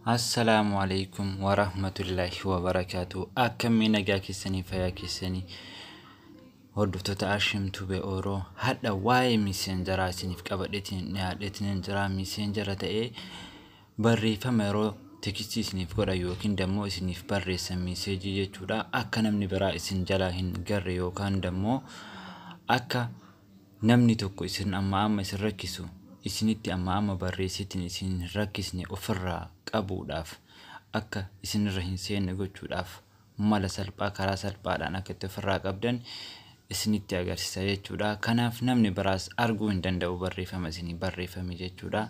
Assalamu alaikum warahmatullahi wabarakatuh. Akkamiin nagaa keessanii fayyaa keessanii hordoftoota Ashimtuu Be'ooroo hadha waa'ee miseenjaraa isiniif qabadheetiin dhiyaadheetiin jira. Miseenjara ta'ee barreeffama yeroo tekstii isiniif godha yookiin dammoo isiniif barreessan miseejii jechuudha. Akka namni biraa isin jalaa hin garre yookaan dammoo akka namni tokko isin amma isin rakkisu isinitti amma barreessitiin isin rakkisne ofirraa qabuudhaaf akka isinirra hin seenne gochuudhaaf mala salphaa karaa salphaadhaan akka itti ofirraa qabdan isinitti agarsiisa jechuudha. Kanaaf namni biraas arguu hin danda'u barreeffama isinii barreeffame jechuudha.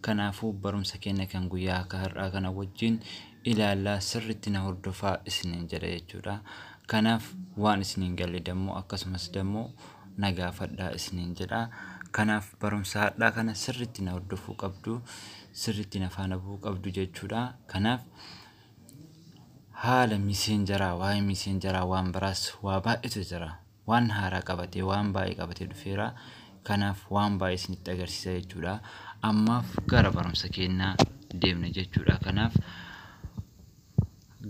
Kanaafuu barumsa keenya kan guyyaa har'aa kana wajjin ilaallaa sirriitti na hordofaa isiniin jedha jechuudha. Kanaaf waan isiniin galle dammoo akkasumas dammoo nagaafadhaa isiniin jedha. Kanaaf barumsa har'aa kana sirriitti na hordofuu qabdu, sirriitti na faana bu'uu qabdu jechuudha. Kanaaf haala miseenjaraa waa'ee miseenjaraa waan biraas waa baay'eetu jira. Waan haaraa qabatee waan baay'ee qabatee dhufeera. Kanaaf waan baay'ee isinitti agarsiisa jechuudha. Ammaaf gara barumsa keenyaa deemna jechuudha. Kanaaf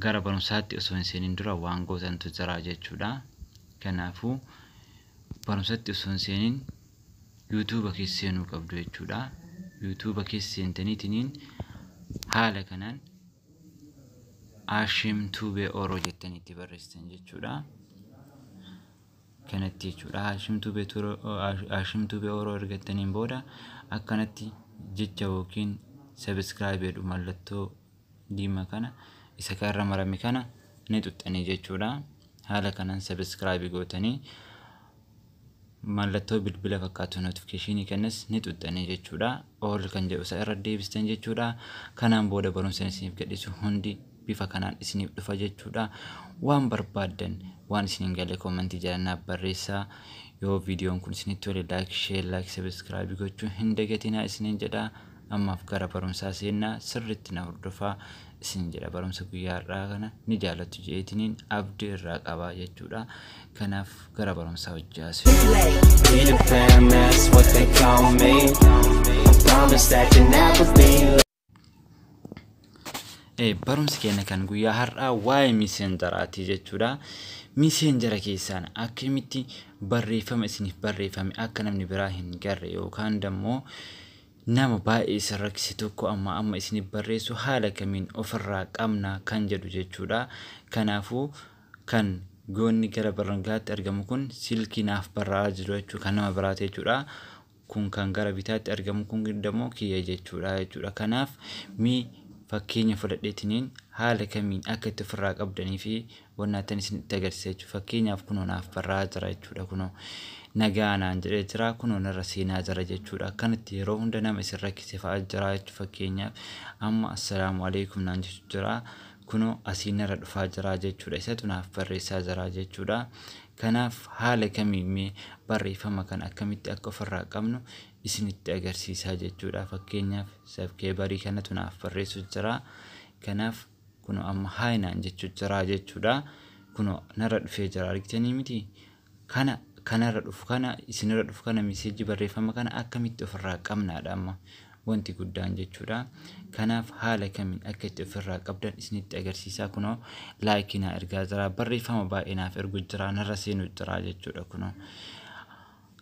gara barumsaatti osoo hin seeniin dura waan gootantu jira jechuudha. Kanaafuu barumsatti osoo hin seeniin YouTube keessa seenuu qabdu jechuudha. YouTube keessa seentaniitiin haala kanaan Ashimtuu Be'ooroo jettanii itti barreessitan jechuudha. Kanatti jechuudha. Ashimtuu Be'ooroo ergattaniin booda akkanatti jecha yookiin subscribe jedhu mallattoo diimaa kana isa karra marame kana ni tuttanii jechuudha. Haala kanaan subscribe gootanii mallattoo bilbila fakkaatu notification kanas ni tuttanii jechuudha. All kan jedhu isa irra deebistan jechuudha. Kanaan booda barumsa isiniif gadhiisu hundi bifa kanaan isiniif dhufa jechuudha. Waan barbaadan waan isiniin galee commentii jalatti barreessaa. Yoo viidiyoon kun isinitti tole like, share, like, subscribe gochuu hin dagatinaa isiniin jedha. Ammaaf gara barumsaa seennaa sirriitti na hordofaa isiniin jedha. Barumsa guyyaa har'aa kana ni jaalattu jeetiniin abdii irraa qabaa jechuudha. Kanaaf gara barumsaa hojjaas. Barumsi keenya kan guyyaa har'aa waa'ee miseenjaraati jechuudha. Miseenjara keessaan akkamitti barreeffama isiniif barreeffame akka namni biraa hin garre yookaan dammoo nama baay'ee isin rakkise tokko amma isiniif barreessu haala kamiin ofirraa qabna kan jedhu jechuudha. Kanaafuu kan goonni gara barrangaatti argamu kun silkii naaf barraa jiru jechuudha. Kan nama biraati jechuudha. Kun kan gara bitaatti argamu kun dammoo kiyya jechuudha. Kanaaf fakkeenya fudhadheetiniin haala kamiin akka itti ofirraa qabdanii fi wannaatan isinitti agarsiisa jechuudha. Fakkeenyaaf kunoo naaf barraa jira jechuudha. Kunoo nagaa naan jedhee jira. Kunoo narra seenaa jira jechuudha. Akkanatti yeroo hunda nama isin rakkise fa'aa jira jechuudha. Fakkeenyaaf amma assalaamu alaikum naan jechuudha jira. Kunoo asiin narra dhufaa jira jechuudha. Isatu naaf barreessaa jira jechuudha. Kanaaf haala kamiin barreeffama kan akkamitti akka ofirraa qabnu isinitti agarsiisaa jechuudha. Fakkeenyaaf sabkeebarii kanatu naaf barreessu jira. Kanaaf kunoo amma haayinaan jechuudha jechuudha. Kunoo narra dhufee jira argitanii miti. Kanarra dhufu kana isinirra dhufu kana miseejii barreeffama kana akkamitti ofirraa qabnaadha amma wanti guddaan jechuudha. Kanaaf haala kamiin akka itti ofirraa qabdan isinitti agarsiisaa. Kunoo like na ergaa jira. Barreeffama baay'ee naaf ergu jira. Narra seenu jira jechuudha kunoo.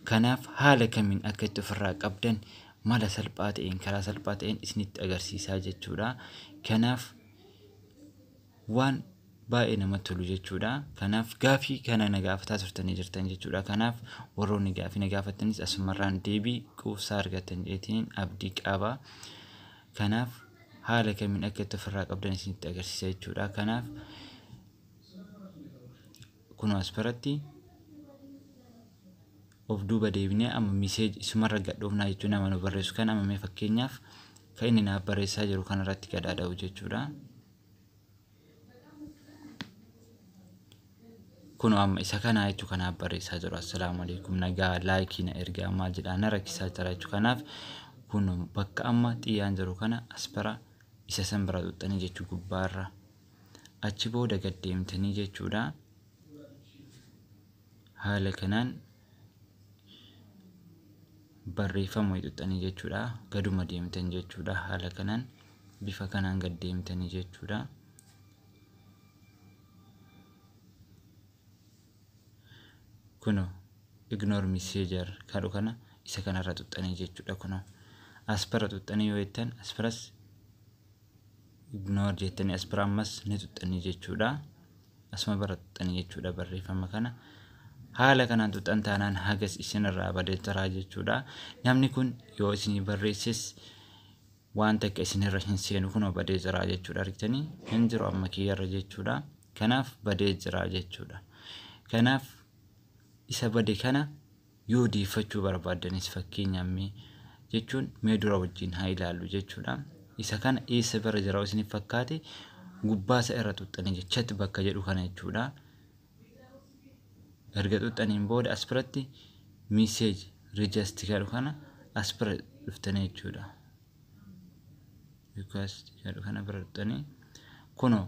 Kanaaf haala kamiin akka itti ofirraa qabdan mala salphaa ta'een karaa salphaa ta'een isinitti agarsiisaa jechuudha. Kanaaf waan baay'ee namatti tolu jechuudha. Kanaaf gaafii kana na gaafataa turtanii jirtan jechuudha. Kanaaf warroonni gaafii na gaafattanis asumarraan deebii quubsaa argatan jeetiin abdii qaba. Kanaaf haala kamiin akka itti ofirraa qabdan isinitti agarsiisa jechuudha. Kanaaf kunoo as biratti of duuba deebinee amma miseej isumarra gadhoofnaa jechuun nama nu barreessu kan amma fakkeenyaaf kan inni naaf barreessaa jiru kanarratti gadaadha'u jechuudha. Kunoo amma isa kana jechuun kanaaf barreessaa jiru. Assalaamu alaikum nagaa like na ergaa maal jedhaa na rakkisaa jira jechuudha. Kanaaf kunoo bakka amma xiyyaan jiru kana as bira isa san bira tuttanii jechuu gubbaarra achi booda gad deemtanii jechuudha. Haala kanaan barreeffama tuttanii jechuudha. Gaduma deemtan jechuudha. Haala kanaan bifa kanaan gad deemtanii jechuudha. Kuno ignore messenger kadhu kana isa kanarra tuxxanii jechuudha. Kuno aspara tuxxanii yoo jettan asparas ignore jettanii aspara ammas ni tuxxanii jechuudha. Asuma bara tuxxanii jechuudha barreeffama kana. Haala kanaan tuxxan taanaan hagas isinirraa badee jira jechuudha. Namni kun yoo isinii barreesses waan takka isinirra hin seenu kunoo badee jira jechuudha. Argitanii hin jiru amma kiyyarra jechuudha. Kanaaf badee jira jechuudha. Kanaaf isa bade kana yoo deeffachuu barbaaddanis fakkeenyaaf jechuun mee dura wajjin haa ilaallu jechuudha. Isa kana eessa bira jira isiniif fakkaate gubbaa isa irra tuxxanii jechatti bakka jedhu kana jechuudha. Erga tuxxaniin booda as biratti message register kadhu kana as bira dhuftanii jechuudha. Request kadhu kana bira dhuftanii kunoo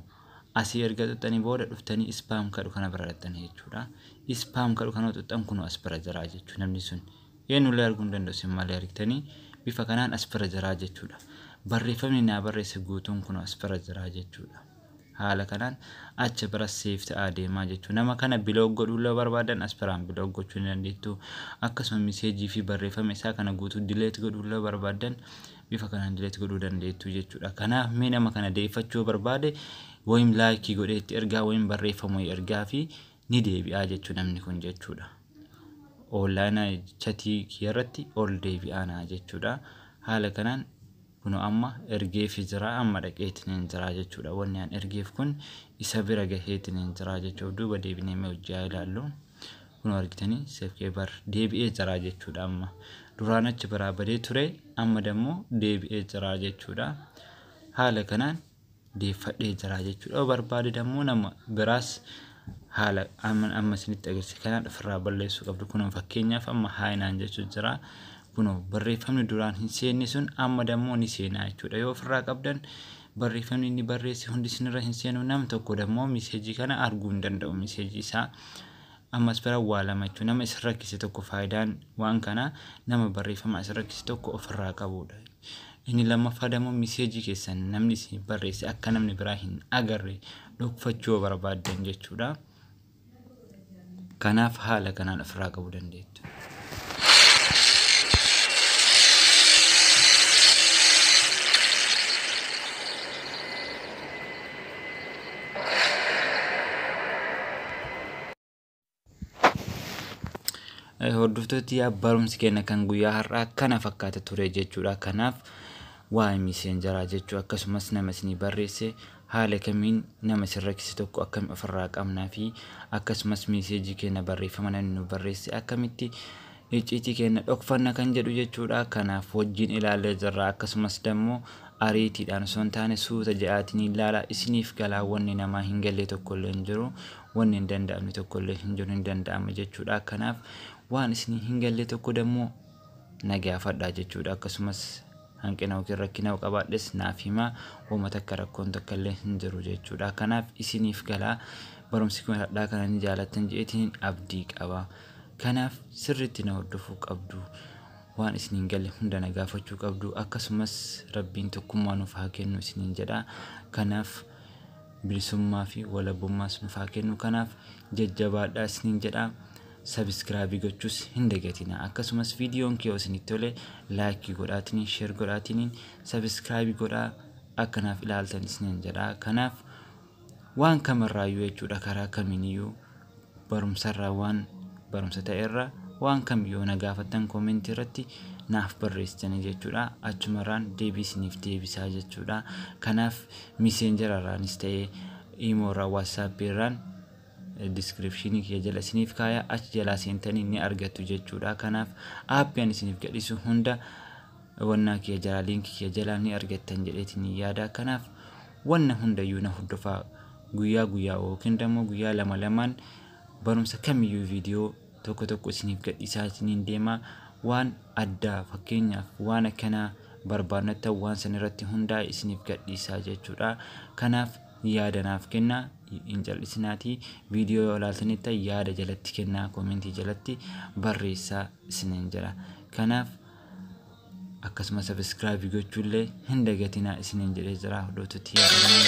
asii erga tuxxanii booda dhuftanii spam kadhu kana bira dhuftanii jechuudha. Spam kadhu kana tuxxan kunoo as bira jira jechuudha. Namni sun eenyullee arguu hin danda'u isin malee argitanii bifa kanaan as bira jira jechuudha. Barreeffamni naa barreesse guutuun kunoo as bira jira jechuudha. Haala kanaan acha bira save ta'aa deemaa jechuudha. Nama kana blog godhuu barbaadan as biraan blog gochuu ni dandeettu. Akkasuma message fi barreeffama isaa kana guutuu delete godhuu barbaadan bifa kanaan delete godhuu dandeettu jechuudha. Kanaaf mee nama kana deeffachuu barbaade wayim like godhee itti ergaa wayim barreeffamu ergaa fi ni deebi'aa jechuudha namni kun jechuudha. Online chatii kiyarratti ol deebi'aa jechuudha. Haala kanaan kuno amma ergeef jira amma dhaqeetiin jira jechuudha. Wanni aan ergeef kun isa bira gaheetiin jira jechuudha. Duuba deebinee mee hojjaa ilaallu. Kuno argitanii safkee bar deebi'ee jira jechuudha. Amma duraan achi biraa badee ture amma dammoo deebi'ee jira jechuudha. Haala kanaan deeffadhee jira jechuudha. Barbaade dammoo nama biraas haala amma isinitti agarsiisa kanaan ofirraa balleessuu qabdu. Kuno fakkeenyaaf amma haayinaan jechuudha jira. Kuno barreeffamni duraan hin seenne sun amma dammoo ni seenaa jechuudha. Yoo ofirraa qabdan barreeffamni inni barreesse hundi isinirra hin seenu nam tokko dammoo message kana arguu hin danda'u. Message isaa ammas bira waa lama jechuudha. Nama isa rakkise tokko faayidaan waan kana nama barreeffama isa rakkise tokko ofirraa qabuudha. Inni lammaffaa dammoo message keessan namni isin barreesse akka namni biraa hin agarre dhokfachuu barbaaddan jechuudha. Kanaaf haala kanaan ofirraa qabuu dandeettu. Hordoftooti barumsi keenya kan guyyaa har'aa kana fakkaata ture jechuudha. Kanaaf waa'ee messengeraa jechuudha. Akkasumas nama isinii barreesse haala kamiin nama isin rakkise tokko akkam ofirraa qabnaa fi akkasumas message keenya barreeffama namni nu barreesse akkamitti icciitii keenya dhokfanna kan jedhu jechuudha. Kanaaf wajjin ilaalee jirra. Akkasumas dammoo ariitiidhaan osoo hin taane suuta ja'aatiin ilaala isiniif galaa wanni namaa hin galle tokkollee hin jiru. Wanni hin danda'amne tokkollee hin jiru hin danda'ama jechuudha. Kanaaf waan isinii hin galle tokko dammoo nagaafadhaa jechuudha. Akkasumas hanqina yookiin rakkina qabaadhes naaf himaa uummata akka rakkoon tokkollee hin jiru jechuudha. Kanaaf isiniif galaa barumsi kun hadhaa kana ni jaalattan jeetiin abdii qaba. Kanaaf sirriitti na hordofuu qabdu. Waan isiniin galle hunda nagaafachuu qabdu. Akkasumas rabbiin tokkummaa nuuf haa kennu isiniin jedha. Kanaaf bilisummaa fi walabummaas nuuf haa kennu. Kanaaf jajjabaadhaa isiniin jedha. Subscribe gochuus hin dagatina. Akkasumas viidiyoon kee isinitti tole like godhaatiin share godhaatiin subscribe godhaa akkanaaf ilaaltan isiniin jedha. Kanaaf waan kamirraayyuu jechuudha karaa kamiiniyyuu barumsarraa waan barumsa ta'erra waan kamiyyuu na gaafattan comment irratti naaf barreessitanii jechuudha. Achumarraan deebii isiniif deebisaa jechuudha. Kanaaf messengerarraanis ta'ee imoorraa whatsapp irraan description kee jala isiniif kaaya achi jala seentanii ni argattu jechuudha. Kanaaf aappiyaan isiniif gadhiisu hunda wannaa kee jala link kee jala ni argattan jedheetiin yaada. Kanaaf wanna hundayyuu na hordofaa guyyaa guyyaa yookiin dammoo guyyaa lama lamaan barumsa kamiyyuu viidiyoo tokko tokko isiniif gadhiisaa isiniin deema. Waan addaa fakkeenyaaf waan akkanaa barbaadnetta waan san irratti hundaa isiniif gadhiisaa jechuudha. Kanaaf yaada naaf kennaa hin jal'isinaati. Viidiyoo yoo ilaaltanitti yaada jalatti kennaa komentii jalatti barreessaa isiniin jedha. Kanaaf akkasuma subscribe gochuullee hin dagatinaa isiniin jedhee jira hordoftoota